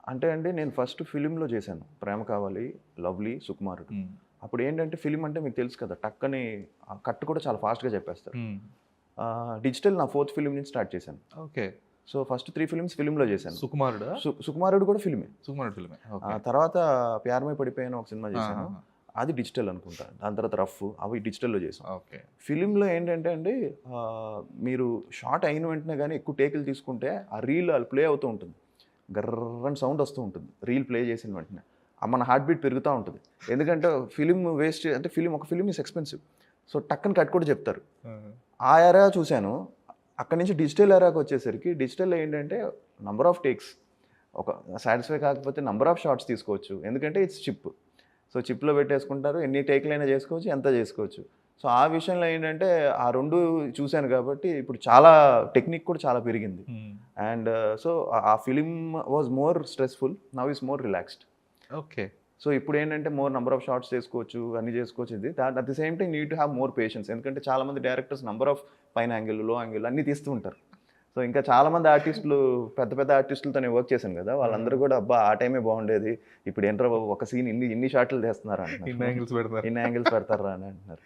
అంటే అండి నేను ఫస్ట్ ఫిలింలో చేశాను. 'ప్రేమ కావాలి', 'లవ్లీ', 'సుకుమారుడు'. హ్మ్. అప్పుడు ఏంటంటే ఫిలిం అంటే మీకు తెలుసు కదా! టక్కని కట్ కూడా చాలా ఫాస్ట్‌గా చెప్పేస్తారు. హ్మ్. డిజిటల్ నా ఫోర్త్ ఫిలిం నుంచి స్టార్ట్ చేశాను. ఓకే. సో ఫస్ట్ 3 ఫిలిమ్స్ ఫిలింలో చేశాను. 'సుకుమారుడా'? 'సుకుమారుడు' కూడా ఫిలిమే. 'సుకుమారుడు' ఫిల్మే. ఓకే. తర్వాత 'ప్యార్ మే పడిపోయాను' ఒక సినిమా చేశాను. ఆహాహా! అది డిజిటల్ అనుకుంటా. దాని తర్వాత 'రఫ్' అవి డిజిటల్‌లో చేశాం. ఓకే. ఫిలింలో ఏంటంటే అండి మీరు షాట్ అయిన వెంటనే గానీ ఎక్కువ టేకులు తీసుకుంటే ఆ రీల్ అది ప్లే అవుతూ ఉంటుంది. గర్రని సౌండ్ వస్తూ ఉంటుంది. రీల్ ప్లే చేసిన వెంటనే. మన హార్ట్ బీట్ పెరుగుతా ఉంటది. ఎందుకంటే ఫిలిం వేస్ట్ అంటే ఒక ఫిలిం ఈస్ ఎక్స్‌పెన్సివ్. సో టక్కని కట్ కూడా చెప్తారు. ఆహా! ఆ ఎరా చూశాను. అక్కడి నుంచి డిజిటల్ ఎరాకి వచ్చేసరికి డిజిటల్‌లో ఏంటంటే నంబర్ ఆఫ్ టేక్స్ ఒక సాటిస్ఫై కాకపోతే నంబర్ ఆఫ్ షాట్స్ తీసుకోవచ్చు. ఎందుకంటే ఇట్స్ చిప్. సో చిప్‌లో పెట్టేసుకుంటారు. ఎన్ని టేక్‌లైనా చేసుకోవచ్చు. ఎంత చేసుకోవచ్చు. సో ఆ విషయంలో ఏంటంటే ఆ 2 చూశాను కాబట్టి ఇప్పుడు చాలా టెక్నిక్ కూడా చాలా పెరిగింది. హ్మ్. అండ్ సో ఆ film was more stressful. Now is more relaxed. Okay. So ఇప్పుడేంటంటే మోర్ నంబర్ ఆఫ్ షాట్స్ చేసుకోవచ్చు. అన్నీ చేసుకోవచ్చు ఇది. At the same time need to have more patience. ఎందుకంటే చాలామంది డైరెక్టర్స్ నంబర్ ఆఫ్ పైన యాంగిల్, లో యాంగిల్ అన్నీ తీస్తూ ఉంటారు. సో ఇంకా చాలామంది ఆర్టిస్టులు పెద్ద పెద్ద ఆర్టిస్టులతో నేను వర్క్ చేశాను కదా! వాళ్ళందరూ కూడా అబ్బా! ఆ టైమే బాగుండేది. ఇప్పుడు ఏంట్రా బాబు ఒక సీన్ ఇన్ని షాట్లు తీస్తున్నారు ఇన్ని అంటున్నారు. యాంగిల్స్ పెడతారు. ఇన్ని యాంగిల్స్ పెడతార్రా అని అంటున్నారు.